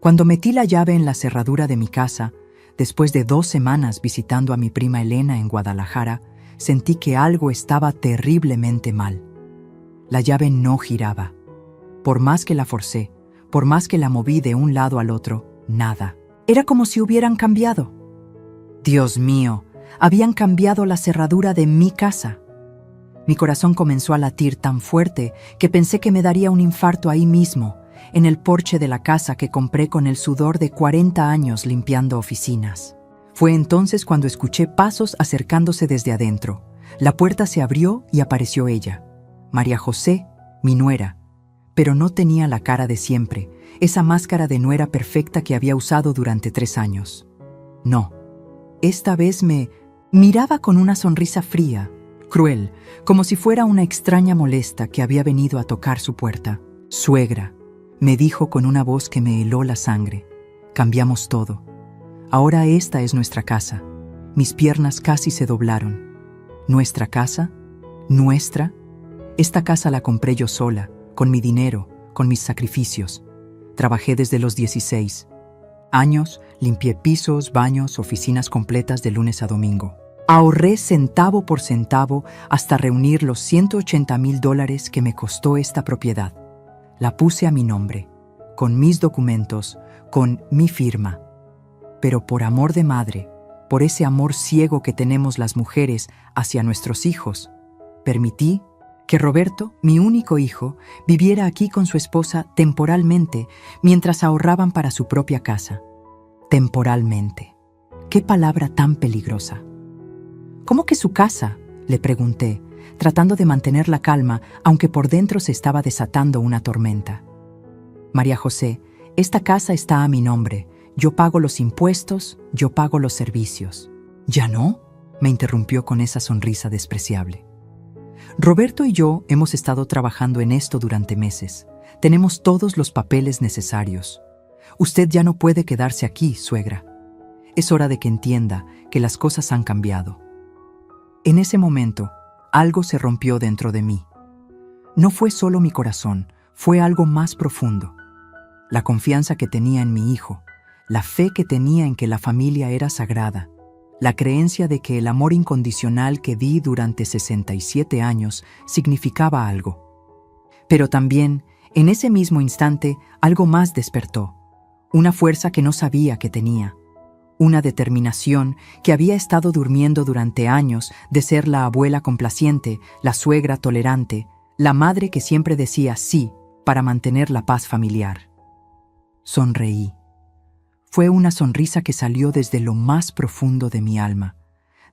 Cuando metí la llave en la cerradura de mi casa, después de 2 semanas visitando a mi prima Elena en Guadalajara, sentí que algo estaba terriblemente mal. La llave no giraba. Por más que la forcé, por más que la moví de un lado al otro, nada. Era como si hubieran cambiado. Dios mío, habían cambiado la cerradura de mi casa. Mi corazón comenzó a latir tan fuerte que pensé que me daría un infarto ahí mismo, en el porche de la casa que compré con el sudor de 40 años limpiando oficinas. Fue entonces cuando escuché pasos acercándose desde adentro. La puerta se abrió y apareció ella, María José, mi nuera, pero no tenía la cara de siempre, esa máscara de nuera perfecta que había usado durante 3 años. No, esta vez me miraba con una sonrisa fría, cruel, como si fuera una extraña molesta que había venido a tocar su puerta. «Suegra», me dijo con una voz que me heló la sangre. «Cambiamos todo. Ahora esta es nuestra casa». Mis piernas casi se doblaron. ¿Nuestra casa? ¿Nuestra? Esta casa la compré yo sola, con mi dinero, con mis sacrificios. Trabajé desde los 16 años, limpié pisos, baños, oficinas completas de lunes a domingo. Ahorré centavo por centavo hasta reunir los $180,000 que me costó esta propiedad. La puse a mi nombre, con mis documentos, con mi firma. Pero por amor de madre, por ese amor ciego que tenemos las mujeres hacia nuestros hijos, permití que Roberto, mi único hijo, viviera aquí con su esposa temporalmente mientras ahorraban para su propia casa. Temporalmente. ¡Qué palabra tan peligrosa! ¿Cómo que su casa?, le pregunté, tratando de mantener la calma, aunque por dentro se estaba desatando una tormenta. María José, esta casa está a mi nombre. Yo pago los impuestos, yo pago los servicios. ¿Ya no?, me interrumpió con esa sonrisa despreciable. Roberto y yo hemos estado trabajando en esto durante meses. Tenemos todos los papeles necesarios. Usted ya no puede quedarse aquí, suegra. Es hora de que entienda que las cosas han cambiado. En ese momento, algo se rompió dentro de mí. No fue solo mi corazón, fue algo más profundo. La confianza que tenía en mi hijo, la fe que tenía en que la familia era sagrada, la creencia de que el amor incondicional que di durante 67 años significaba algo. Pero también, en ese mismo instante, algo más despertó, una fuerza que no sabía que tenía. Una determinación que había estado durmiendo durante años de ser la abuela complaciente, la suegra tolerante, la madre que siempre decía sí para mantener la paz familiar. Sonreí. Fue una sonrisa que salió desde lo más profundo de mi alma,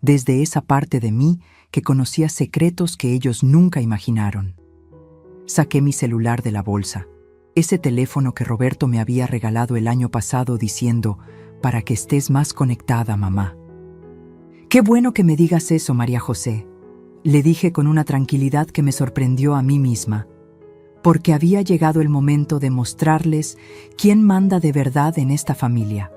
desde esa parte de mí que conocía secretos que ellos nunca imaginaron. Saqué mi celular de la bolsa, ese teléfono que Roberto me había regalado el año pasado diciendo: «Para que estés más conectada, mamá». «Qué bueno que me digas eso, María José», le dije con una tranquilidad que me sorprendió a mí misma, porque había llegado el momento de mostrarles quién manda de verdad en esta familia.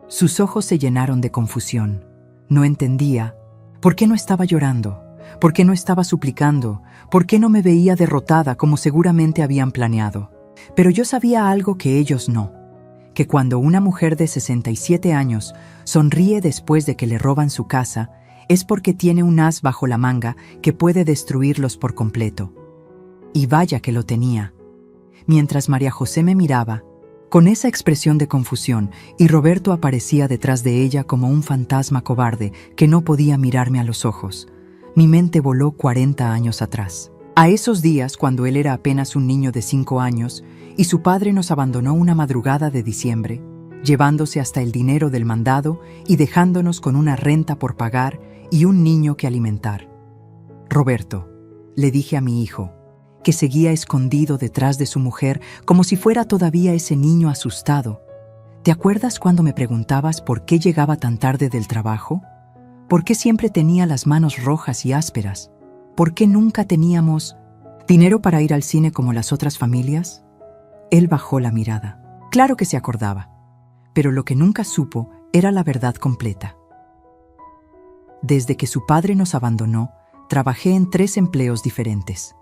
Sus ojos se llenaron de confusión. No entendía por qué no estaba llorando, por qué no estaba suplicando, por qué no me veía derrotada como seguramente habían planeado. Pero yo sabía algo que ellos no. Que cuando una mujer de 67 años sonríe después de que le roban su casa, es porque tiene un as bajo la manga que puede destruirlos por completo. Y vaya que lo tenía. Mientras María José me miraba, con esa expresión de confusión, y Roberto aparecía detrás de ella como un fantasma cobarde que no podía mirarme a los ojos, mi mente voló 40 años atrás. A esos días, cuando él era apenas un niño de 5 años, y su padre nos abandonó una madrugada de diciembre, llevándose hasta el dinero del mandado y dejándonos con una renta por pagar y un niño que alimentar. «Roberto», le dije a mi hijo, que seguía escondido detrás de su mujer como si fuera todavía ese niño asustado, ¿te acuerdas cuando me preguntabas por qué llegaba tan tarde del trabajo? ¿Por qué siempre tenía las manos rojas y ásperas? ¿Por qué nunca teníamos dinero para ir al cine como las otras familias? Él bajó la mirada. Claro que se acordaba, pero lo que nunca supo era la verdad completa. Desde que su padre nos abandonó, trabajé en 3 empleos diferentes.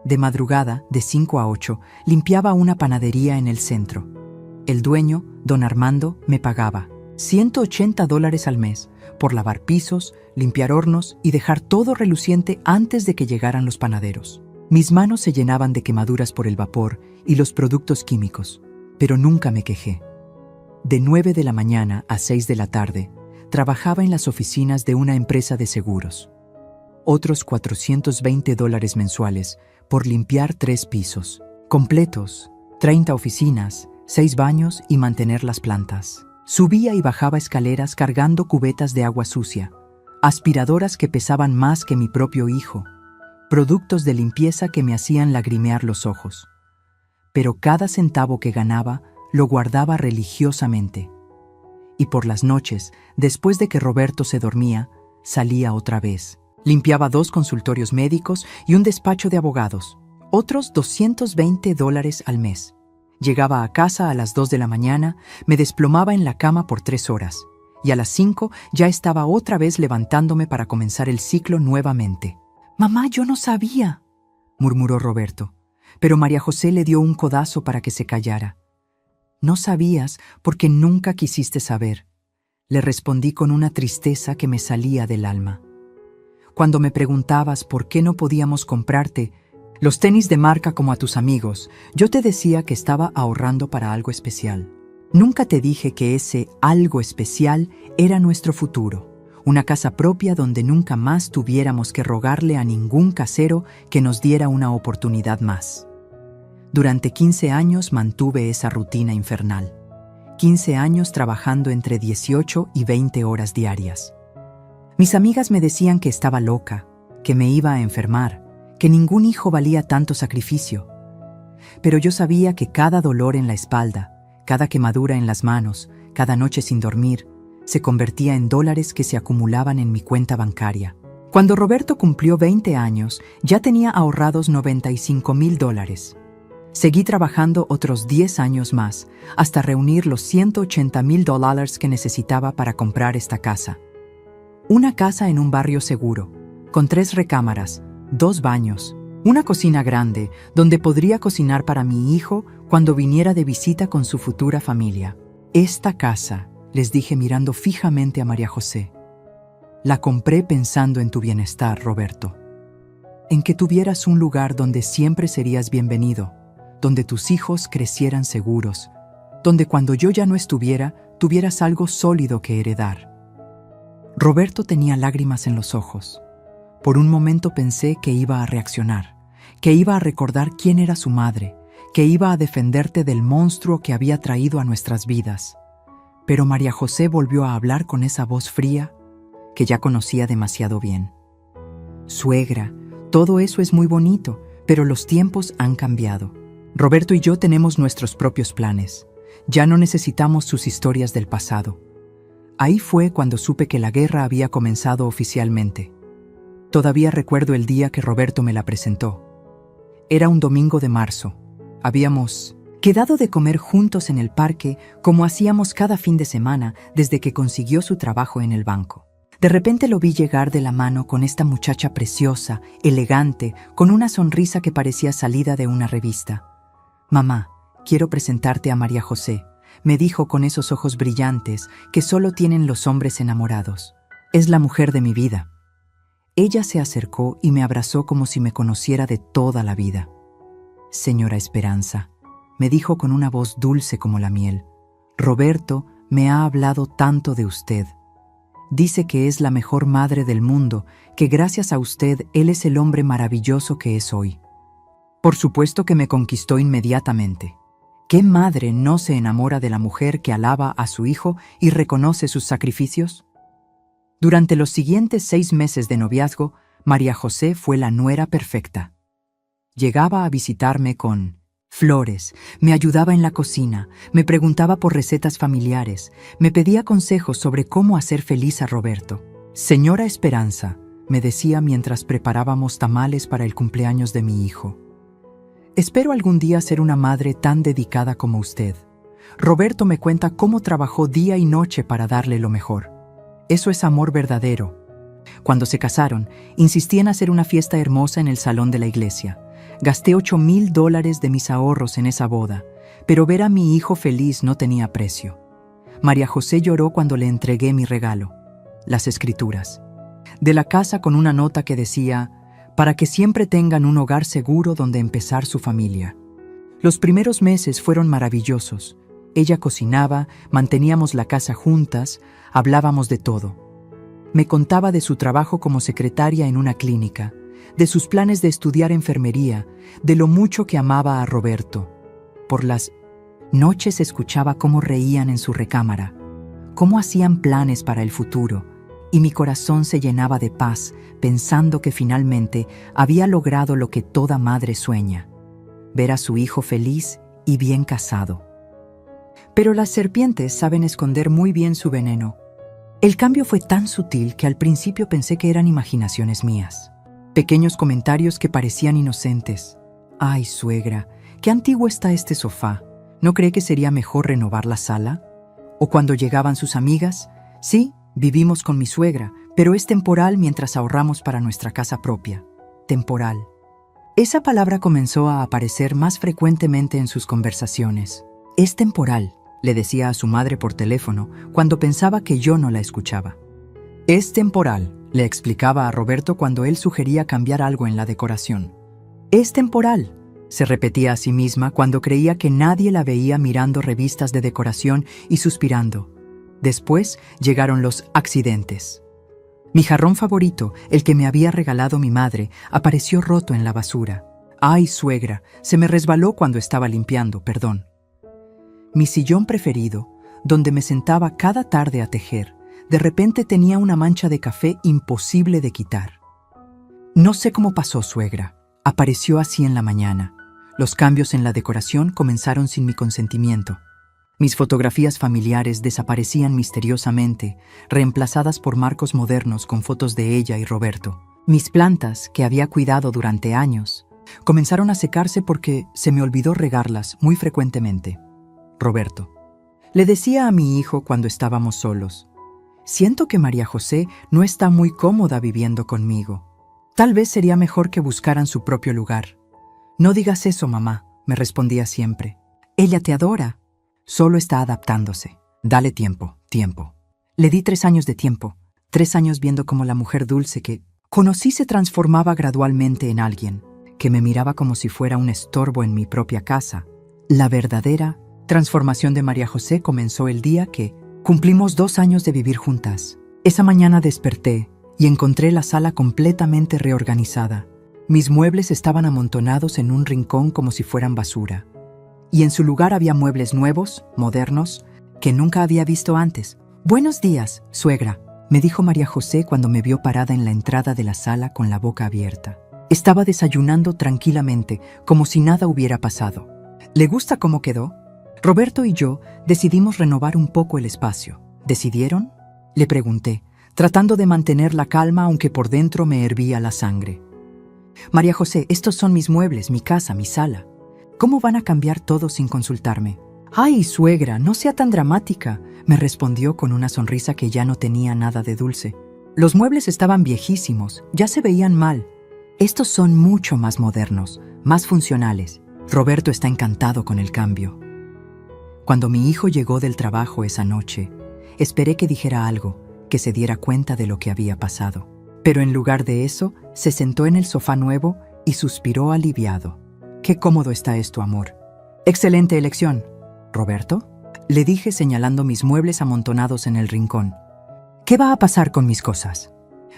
De madrugada, de 5 a 8, limpiaba una panadería en el centro. El dueño, don Armando, me pagaba $180 al mes por lavar pisos, limpiar hornos y dejar todo reluciente antes de que llegaran los panaderos. Mis manos se llenaban de quemaduras por el vapor y los productos químicos, pero nunca me quejé. De 9 de la mañana a 6 de la tarde, trabajaba en las oficinas de una empresa de seguros. Otros $420 mensuales por limpiar 3 pisos completos, 30 oficinas, 6 baños y mantener las plantas. Subía y bajaba escaleras cargando cubetas de agua sucia, aspiradoras que pesaban más que mi propio hijo, productos de limpieza que me hacían lagrimear los ojos. Pero cada centavo que ganaba lo guardaba religiosamente. Y por las noches, después de que Roberto se dormía, salía otra vez. Limpiaba 2 consultorios médicos y un despacho de abogados, otros $220 al mes. Llegaba a casa a las 2 de la mañana, me desplomaba en la cama por 3 horas, y a las 5 ya estaba otra vez levantándome para comenzar el ciclo nuevamente. «Mamá, yo no sabía», murmuró Roberto, pero María José le dio un codazo para que se callara. «No sabías porque nunca quisiste saber», le respondí con una tristeza que me salía del alma. Cuando me preguntabas por qué no podíamos comprarte los tenis de marca como a tus amigos, yo te decía que estaba ahorrando para algo especial. Nunca te dije que ese algo especial era nuestro futuro, una casa propia donde nunca más tuviéramos que rogarle a ningún casero que nos diera una oportunidad más. Durante 15 años mantuve esa rutina infernal. 15 años trabajando entre 18 y 20 horas diarias. Mis amigas me decían que estaba loca, que me iba a enfermar, que ningún hijo valía tanto sacrificio. Pero yo sabía que cada dolor en la espalda, cada quemadura en las manos, cada noche sin dormir, se convertía en dólares que se acumulaban en mi cuenta bancaria. Cuando Roberto cumplió 20 años, ya tenía ahorrados $95,000. Seguí trabajando otros 10 años más, hasta reunir los $180,000 que necesitaba para comprar esta casa. Una casa en un barrio seguro, con 3 recámaras, 2 baños, una cocina grande donde podría cocinar para mi hijo cuando viniera de visita con su futura familia. Esta casa, les dije mirando fijamente a María José, la compré pensando en tu bienestar, Roberto. En que tuvieras un lugar donde siempre serías bienvenido, donde tus hijos crecieran seguros, donde cuando yo ya no estuviera, tuvieras algo sólido que heredar. Roberto tenía lágrimas en los ojos. Por un momento pensé que iba a reaccionar, que iba a recordar quién era su madre, que iba a defenderte del monstruo que había traído a nuestras vidas. Pero María José volvió a hablar con esa voz fría que ya conocía demasiado bien. Suegra, todo eso es muy bonito, pero los tiempos han cambiado. Roberto y yo tenemos nuestros propios planes. Ya no necesitamos sus historias del pasado. Ahí fue cuando supe que la guerra había comenzado oficialmente. Todavía recuerdo el día que Roberto me la presentó. Era un domingo de marzo. Habíamos quedado de comer juntos en el parque como hacíamos cada fin de semana desde que consiguió su trabajo en el banco. De repente lo vi llegar de la mano con esta muchacha preciosa, elegante, con una sonrisa que parecía salida de una revista. «Mamá, quiero presentarte a María José», me dijo con esos ojos brillantes que solo tienen los hombres enamorados. «Es la mujer de mi vida». Ella se acercó y me abrazó como si me conociera de toda la vida. «Señora Esperanza», me dijo con una voz dulce como la miel, «Roberto me ha hablado tanto de usted. Dice que es la mejor madre del mundo, que gracias a usted él es el hombre maravilloso que es hoy». Por supuesto que me conquistó inmediatamente. ¿Qué madre no se enamora de la mujer que alaba a su hijo y reconoce sus sacrificios? Durante los siguientes 6 meses de noviazgo, María José fue la nuera perfecta. Llegaba a visitarme con flores, me ayudaba en la cocina, me preguntaba por recetas familiares, me pedía consejos sobre cómo hacer feliz a Roberto. «Señora Esperanza», me decía mientras preparábamos tamales para el cumpleaños de mi hijo, «espero algún día ser una madre tan dedicada como usted. Roberto me cuenta cómo trabajó día y noche para darle lo mejor. Eso es amor verdadero». Cuando se casaron, insistí en hacer una fiesta hermosa en el salón de la iglesia. Gasté $8,000 de mis ahorros en esa boda, Pero ver a mi hijo feliz no tenía precio. María José lloró cuando le entregué mi regalo, las escrituras, de la casa con una nota que decía, para que siempre tengan un hogar seguro donde empezar su familia. Los primeros meses fueron maravillosos. Ella cocinaba, manteníamos la casa juntas, hablábamos de todo. Me contaba de su trabajo como secretaria en una clínica, de sus planes de estudiar enfermería, de lo mucho que amaba a Roberto. Por las noches escuchaba cómo reían en su recámara, cómo hacían planes para el futuro, y mi corazón se llenaba de paz pensando que finalmente había logrado lo que toda madre sueña, ver a su hijo feliz y bien casado. Pero las serpientes saben esconder muy bien su veneno. El cambio fue tan sutil que al principio pensé que eran imaginaciones mías. Pequeños comentarios que parecían inocentes. «Ay, suegra, qué antiguo está este sofá. ¿No cree que sería mejor renovar la sala?» O cuando llegaban sus amigas, «Sí, vivimos con mi suegra, pero es temporal mientras ahorramos para nuestra casa propia». Temporal. Esa palabra comenzó a aparecer más frecuentemente en sus conversaciones. «Es temporal», le decía a su madre por teléfono cuando pensaba que yo no la escuchaba. «Es temporal», le explicaba a Roberto cuando él sugería cambiar algo en la decoración. «Es temporal», se repetía a sí misma cuando creía que nadie la veía mirando revistas de decoración y suspirando. Después llegaron los accidentes. Mi jarrón favorito, el que me había regalado mi madre, apareció roto en la basura. «Ay, suegra, se me resbaló cuando estaba limpiando, perdón». Mi sillón preferido, donde me sentaba cada tarde a tejer, de repente tenía una mancha de café imposible de quitar. No sé cómo pasó, suegra. Apareció así en la mañana. Los cambios en la decoración comenzaron sin mi consentimiento. Mis fotografías familiares desaparecían misteriosamente, reemplazadas por marcos modernos con fotos de ella y Roberto. Mis plantas, que había cuidado durante años, comenzaron a secarse porque se me olvidó regarlas muy frecuentemente. Roberto. Le decía a mi hijo cuando estábamos solos, «Siento que María José no está muy cómoda viviendo conmigo. Tal vez sería mejor que buscaran su propio lugar». «No digas eso, mamá», me respondía siempre. «Ella te adora. Solo está adaptándose. Dale tiempo, tiempo». Le di 3 años de tiempo, 3 años viendo cómo la mujer dulce que conocí se transformaba gradualmente en alguien que me miraba como si fuera un estorbo en mi propia casa. La verdadera transformación de María José comenzó el día que cumplimos 2 años de vivir juntas. Esa mañana desperté y encontré la sala completamente reorganizada. Mis muebles estaban amontonados en un rincón como si fueran basura. Y en su lugar había muebles nuevos, modernos, que nunca había visto antes. «Buenos días, suegra», me dijo María José cuando me vio parada en la entrada de la sala con la boca abierta. Estaba desayunando tranquilamente, como si nada hubiera pasado. «¿Le gusta cómo quedó?» Roberto y yo decidimos renovar un poco el espacio. ¿Decidieron?, le pregunté, tratando de mantener la calma aunque por dentro me hervía la sangre. «María José, estos son mis muebles, mi casa, mi sala. ¿Cómo van a cambiar todo sin consultarme?» «Ay, suegra, no sea tan dramática», me respondió con una sonrisa que ya no tenía nada de dulce. «Los muebles estaban viejísimos, ya se veían mal. Estos son mucho más modernos, más funcionales. Roberto está encantado con el cambio». Cuando mi hijo llegó del trabajo esa noche, esperé que dijera algo, que se diera cuenta de lo que había pasado. Pero en lugar de eso, se sentó en el sofá nuevo y suspiró aliviado. «Qué cómodo está esto, amor». «Excelente elección, Roberto», le dije señalando mis muebles amontonados en el rincón. «¿Qué va a pasar con mis cosas?»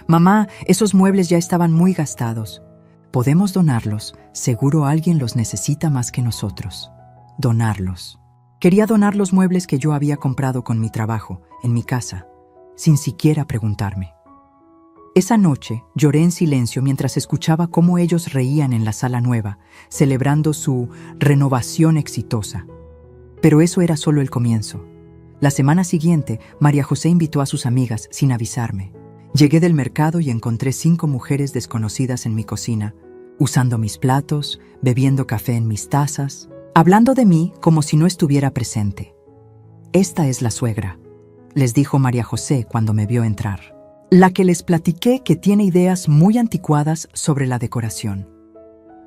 «Mamá, esos muebles ya estaban muy gastados. Podemos donarlos, seguro alguien los necesita más que nosotros». Donarlos. Quería donar los muebles que yo había comprado con mi trabajo, en mi casa, sin siquiera preguntarme. Esa noche lloré en silencio mientras escuchaba cómo ellos reían en la sala nueva, celebrando su renovación exitosa. Pero eso era solo el comienzo. La semana siguiente, María José invitó a sus amigas sin avisarme. Llegué del mercado y encontré 5 mujeres desconocidas en mi cocina, usando mis platos, bebiendo café en mis tazas, hablando de mí como si no estuviera presente. «Esta es la suegra», les dijo María José cuando me vio entrar. «La que les platiqué que tiene ideas muy anticuadas sobre la decoración.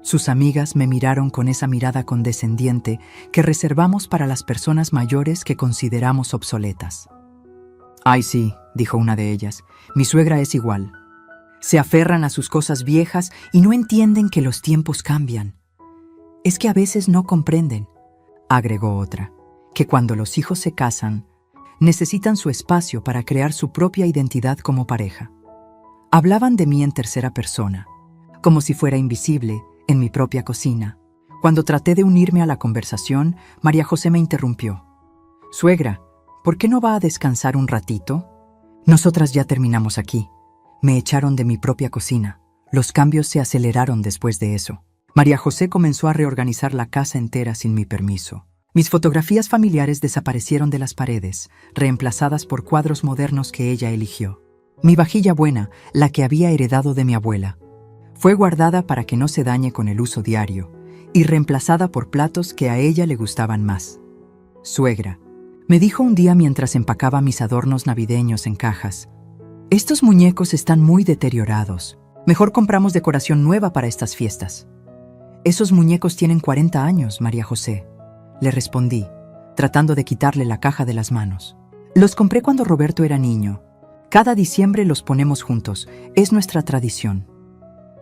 Sus amigas me miraron con esa mirada condescendiente que reservamos para las personas mayores que consideramos obsoletas. «Ay, sí», dijo una de ellas, «mi suegra es igual. Se aferran a sus cosas viejas y no entienden que los tiempos cambian. Es que a veces no comprenden», agregó otra, «que cuando los hijos se casan, necesitan su espacio para crear su propia identidad como pareja». Hablaban de mí en tercera persona, como si fuera invisible, en mi propia cocina. Cuando traté de unirme a la conversación, María José me interrumpió. «Suegra, ¿por qué no va a descansar un ratito? Nosotras ya terminamos aquí». Me echaron de mi propia cocina. Los cambios se aceleraron después de eso. María José comenzó a reorganizar la casa entera sin mi permiso. Mis fotografías familiares desaparecieron de las paredes, reemplazadas por cuadros modernos que ella eligió. Mi vajilla buena, la que había heredado de mi abuela, fue guardada para que no se dañe con el uso diario y reemplazada por platos que a ella le gustaban más. «Suegra», me dijo un día mientras empacaba mis adornos navideños en cajas, «estos muñecos están muy deteriorados. Mejor compramos decoración nueva para estas fiestas». «Esos muñecos tienen 40 años, María José», le respondí, tratando de quitarle la caja de las manos. «Los compré cuando Roberto era niño. Cada diciembre los ponemos juntos. Es nuestra tradición».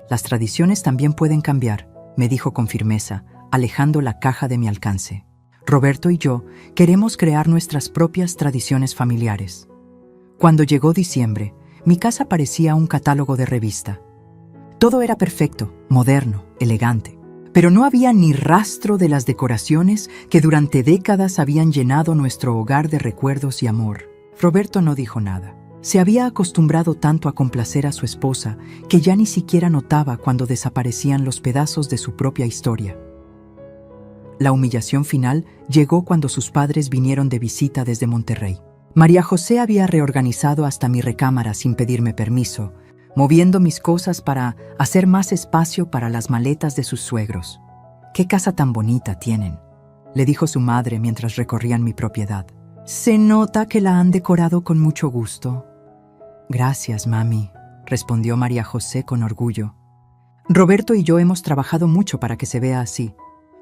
«Las tradiciones también pueden cambiar», me dijo con firmeza, alejando la caja de mi alcance. «Roberto y yo queremos crear nuestras propias tradiciones familiares». Cuando llegó diciembre, mi casa parecía un catálogo de revista. Todo era perfecto, moderno, elegante, pero no había ni rastro de las decoraciones que durante décadas habían llenado nuestro hogar de recuerdos y amor. Roberto no dijo nada. Se había acostumbrado tanto a complacer a su esposa que ya ni siquiera notaba cuando desaparecían los pedazos de su propia historia. La humillación final llegó cuando sus padres vinieron de visita desde Monterrey. María José había reorganizado hasta mi recámara sin pedirme permiso, moviendo mis cosas para hacer más espacio para las maletas de sus suegros. «¡Qué casa tan bonita tienen!», le dijo su madre mientras recorrían mi propiedad. «Se nota que la han decorado con mucho gusto». «Gracias, mami», respondió María José con orgullo. «Roberto y yo hemos trabajado mucho para que se vea así.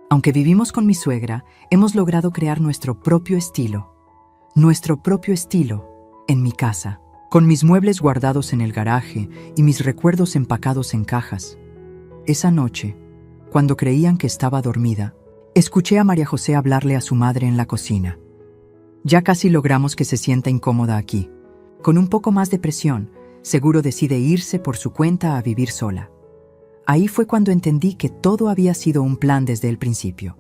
Aunque vivimos con mi suegra, hemos logrado crear nuestro propio estilo en mi casa, con mis muebles guardados en el garaje y mis recuerdos empacados en cajas». Esa noche, cuando creían que estaba dormida, escuché a María José hablarle a su madre en la cocina. «Ya casi logramos que se sienta incómoda aquí. Con un poco más de presión, seguro decide irse por su cuenta a vivir sola». Ahí fue cuando entendí que todo había sido un plan desde el principio.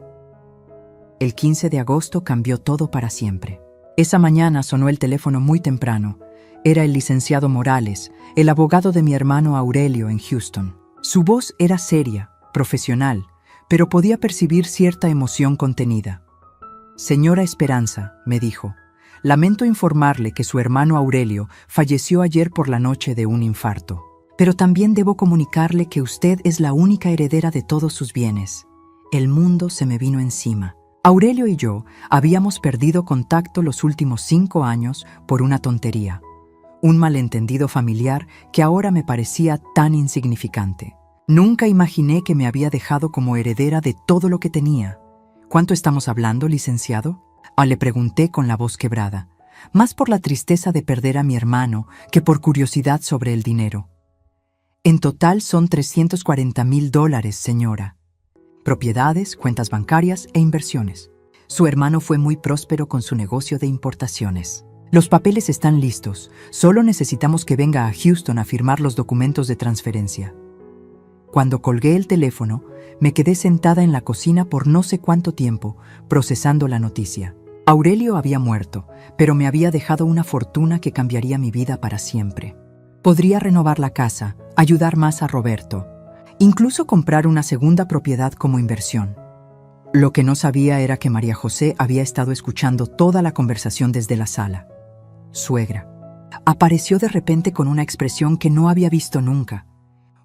El 15 de agosto cambió todo para siempre. Esa mañana sonó el teléfono muy temprano. Era el licenciado Morales, el abogado de mi hermano Aurelio en Houston. Su voz era seria, profesional, pero podía percibir cierta emoción contenida. «Señora Esperanza», me dijo, «lamento informarle que su hermano Aurelio falleció ayer por la noche de un infarto. Pero también debo comunicarle que usted es la única heredera de todos sus bienes. El mundo se me vino encima. Aurelio y yo habíamos perdido contacto los últimos 5 años por una tontería. Un malentendido familiar que ahora me parecía tan insignificante. Nunca imaginé que me había dejado como heredera de todo lo que tenía». «¿Cuánto estamos hablando, licenciado?», le pregunté con la voz quebrada, más por la tristeza de perder a mi hermano que por curiosidad sobre el dinero. «En total son $340,000, señora. Propiedades, cuentas bancarias e inversiones. Su hermano fue muy próspero con su negocio de importaciones. Los papeles están listos, solo necesitamos que venga a Houston a firmar los documentos de transferencia». Cuando colgué el teléfono, me quedé sentada en la cocina por no sé cuánto tiempo, procesando la noticia. Aurelio había muerto, pero me había dejado una fortuna que cambiaría mi vida para siempre. Podría renovar la casa, ayudar más a Roberto, incluso comprar una segunda propiedad como inversión. Lo que no sabía era que María José había estado escuchando toda la conversación desde la sala. «Suegra», apareció de repente con una expresión que no había visto nunca.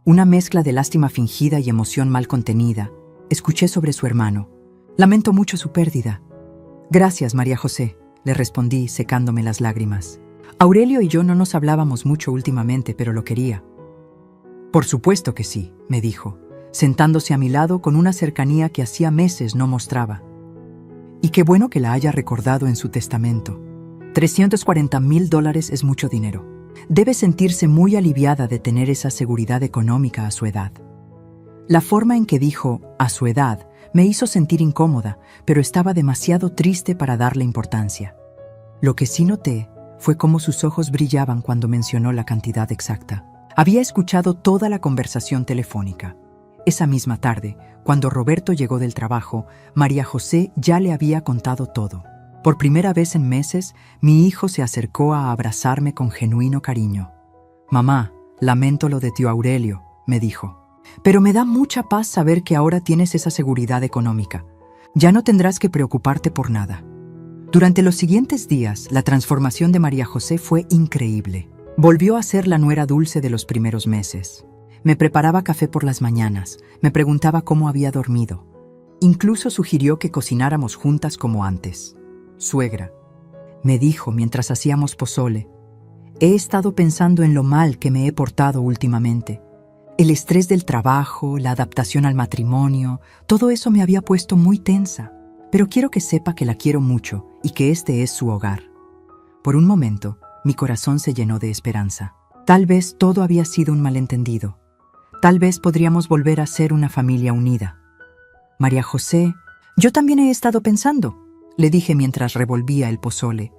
Una mezcla de lástima fingida y emoción mal contenida. Escuché sobre su hermano. «Lamento mucho su pérdida». «Gracias, María José», le respondí, secándome las lágrimas. «Aurelio y yo no nos hablábamos mucho últimamente, pero lo quería». «Por supuesto que sí», me dijo. sentándose a mi lado con una cercanía que hacía meses no mostraba. Y qué bueno que la haya recordado en su testamento. $340,000 es mucho dinero. Debe sentirse muy aliviada de tener esa seguridad económica a su edad. La forma en que dijo «a su edad» me hizo sentir incómoda, pero estaba demasiado triste para darle importancia. Lo que sí noté fue cómo sus ojos brillaban cuando mencionó la cantidad exacta. Había escuchado toda la conversación telefónica. Esa misma tarde, cuando Roberto llegó del trabajo, María José ya le había contado todo. Por primera vez en meses, mi hijo se acercó a abrazarme con genuino cariño. «Mamá, lamento lo de tío Aurelio», me dijo. «Pero me da mucha paz saber que ahora tienes esa seguridad económica. Ya no tendrás que preocuparte por nada». Durante los siguientes días, la transformación de María José fue increíble. Volvió a ser la nuera dulce de los primeros meses. Me preparaba café por las mañanas, me preguntaba cómo había dormido. Incluso sugirió que cocináramos juntas como antes. «Suegra», me dijo mientras hacíamos pozole, «he estado pensando en lo mal que me he portado últimamente. El estrés del trabajo, la adaptación al matrimonio, todo eso me había puesto muy tensa. Pero quiero que sepa que la quiero mucho y que este es su hogar». Por un momento, mi corazón se llenó de esperanza. Tal vez todo había sido un malentendido. Tal vez podríamos volver a ser una familia unida. «María José, yo también he estado pensando», le dije mientras revolvía el pozole.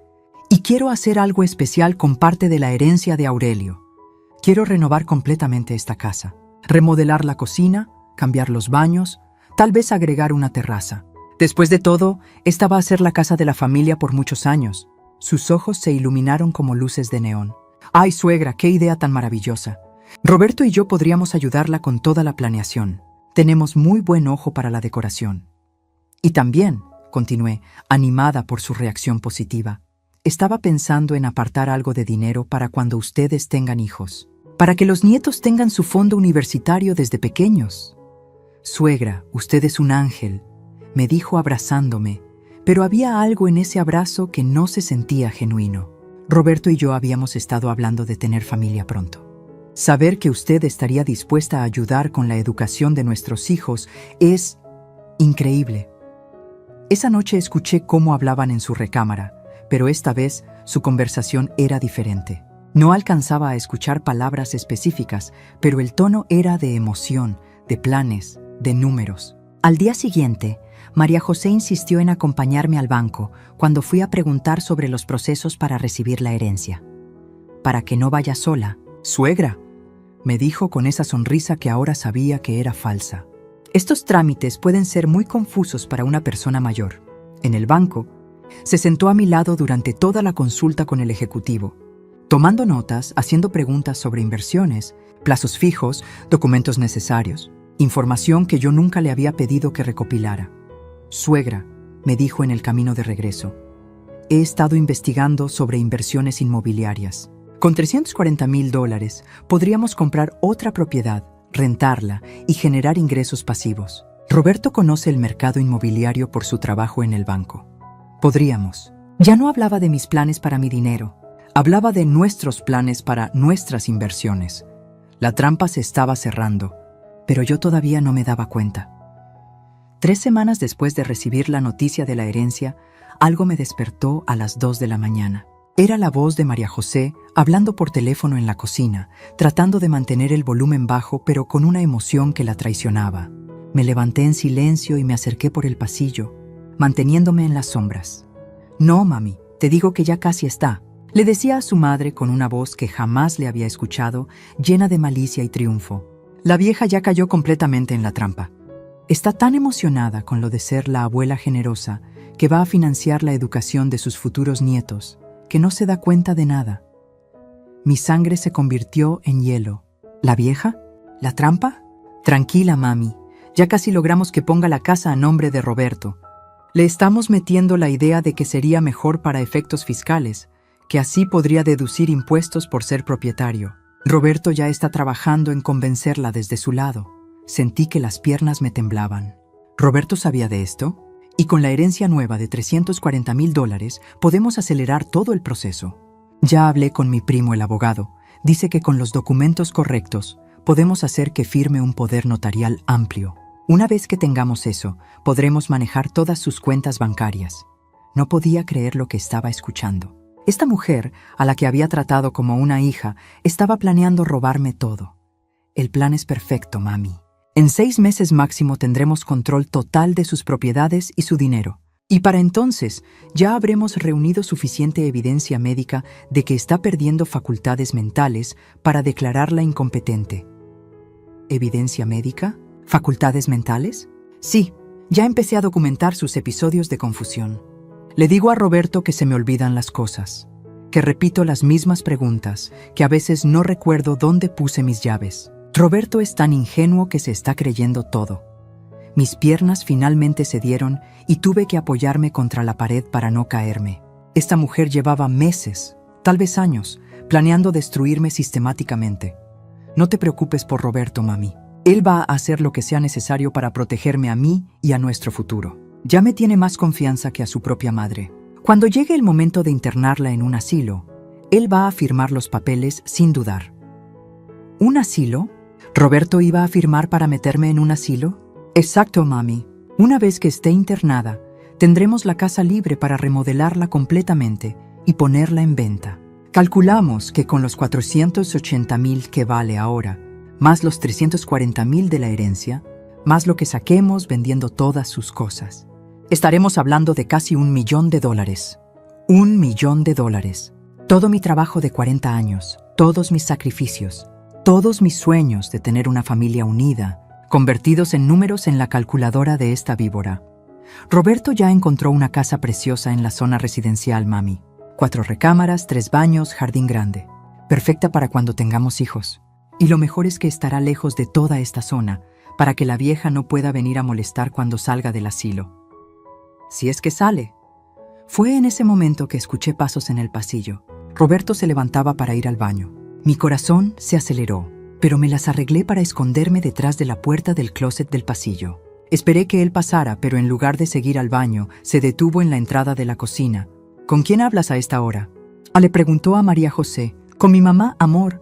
«Y quiero hacer algo especial con parte de la herencia de Aurelio. Quiero renovar completamente esta casa. Remodelar la cocina, cambiar los baños, tal vez agregar una terraza. Después de todo, esta va a ser la casa de la familia por muchos años». Sus ojos se iluminaron como luces de neón. «Ay, suegra, qué idea tan maravillosa. Roberto y yo podríamos ayudarla con toda la planeación. Tenemos muy buen ojo para la decoración». Y también, continué, animada por su reacción positiva, estaba pensando en apartar algo de dinero para cuando ustedes tengan hijos, para que los nietos tengan su fondo universitario desde pequeños. «Suegra, usted es un ángel», me dijo abrazándome, pero había algo en ese abrazo que no se sentía genuino. Roberto y yo habíamos estado hablando de tener familia pronto. Saber que usted estaría dispuesta a ayudar con la educación de nuestros hijos es increíble. Esa noche escuché cómo hablaban en su recámara, pero esta vez su conversación era diferente. No alcanzaba a escuchar palabras específicas, pero el tono era de emoción, de planes, de números. Al día siguiente, María José insistió en acompañarme al banco cuando fui a preguntar sobre los procesos para recibir la herencia. «Para que no vaya sola». «Suegra», me dijo con esa sonrisa que ahora sabía que era falsa. «Estos trámites pueden ser muy confusos para una persona mayor». En el banco, se sentó a mi lado durante toda la consulta con el ejecutivo, tomando notas, haciendo preguntas sobre inversiones, plazos fijos, documentos necesarios, información que yo nunca le había pedido que recopilara. «Suegra», me dijo en el camino de regreso, «he estado investigando sobre inversiones inmobiliarias. Con $340,000 podríamos comprar otra propiedad, rentarla y generar ingresos pasivos. Roberto conoce el mercado inmobiliario por su trabajo en el banco. Podríamos». Ya no hablaba de mis planes para mi dinero, hablaba de nuestros planes para nuestras inversiones. La trampa se estaba cerrando, pero yo todavía no me daba cuenta. 3 semanas después de recibir la noticia de la herencia, algo me despertó a las 2 de la mañana. Era la voz de María José hablando por teléfono en la cocina, tratando de mantener el volumen bajo, pero con una emoción que la traicionaba. Me levanté en silencio y me acerqué por el pasillo, manteniéndome en las sombras. «No, mami, te digo que ya casi está», le decía a su madre con una voz que jamás le había escuchado, llena de malicia y triunfo. La vieja ya cayó completamente en la trampa. Está tan emocionada con lo de ser la abuela generosa que va a financiar la educación de sus futuros nietos, que no se da cuenta de nada. Mi sangre se convirtió en hielo. ¿La vieja? ¿La trampa? Tranquila, mami. Ya casi logramos que ponga la casa a nombre de Roberto. Le estamos metiendo la idea de que sería mejor para efectos fiscales, que así podría deducir impuestos por ser propietario. Roberto ya está trabajando en convencerla desde su lado. Sentí que las piernas me temblaban. ¿Roberto sabía de esto? Y con la herencia nueva de $340,000 podemos acelerar todo el proceso. Ya hablé con mi primo el abogado. Dice que con los documentos correctos podemos hacer que firme un poder notarial amplio. Una vez que tengamos eso, podremos manejar todas sus cuentas bancarias. No podía creer lo que estaba escuchando. Esta mujer, a la que había tratado como una hija, estaba planeando robarme todo. El plan es perfecto, mami. En 6 meses máximo tendremos control total de sus propiedades y su dinero. Y para entonces ya habremos reunido suficiente evidencia médica de que está perdiendo facultades mentales para declararla incompetente. ¿Evidencia médica? ¿Facultades mentales? Sí, ya empecé a documentar sus episodios de confusión. Le digo a Roberto que se me olvidan las cosas, que repito las mismas preguntas, que a veces no recuerdo dónde puse mis llaves. Roberto es tan ingenuo que se está creyendo todo. Mis piernas finalmente cedieron y tuve que apoyarme contra la pared para no caerme. Esta mujer llevaba meses, tal vez años, planeando destruirme sistemáticamente. No te preocupes por Roberto, mami. Él va a hacer lo que sea necesario para protegerme a mí y a nuestro futuro. Ya me tiene más confianza que a su propia madre. Cuando llegue el momento de internarla en un asilo, él va a firmar los papeles sin dudar. ¿Un asilo? ¿Roberto iba a firmar para meterme en un asilo? Exacto, mami. Una vez que esté internada, tendremos la casa libre para remodelarla completamente y ponerla en venta. Calculamos que con los 480,000 que vale ahora, más los 340,000 de la herencia, más lo que saquemos vendiendo todas sus cosas, estaremos hablando de casi $1 millón. $1 millón. Todo mi trabajo de 40 años, todos mis sacrificios, todos mis sueños de tener una familia unida, convertidos en números en la calculadora de esta víbora. Roberto ya encontró una casa preciosa en la zona residencial, mami. 4 recámaras, 3 baños, jardín grande. Perfecta para cuando tengamos hijos. Y lo mejor es que estará lejos de toda esta zona, para que la vieja no pueda venir a molestar cuando salga del asilo. Si es que sale. Fue en ese momento que escuché pasos en el pasillo. Roberto se levantaba para ir al baño. Mi corazón se aceleró, pero me las arreglé para esconderme detrás de la puerta del closet del pasillo. Esperé que él pasara, pero en lugar de seguir al baño, se detuvo en la entrada de la cocina. ¿Con quién hablas a esta hora? Le preguntó a María José. Con mi mamá, amor.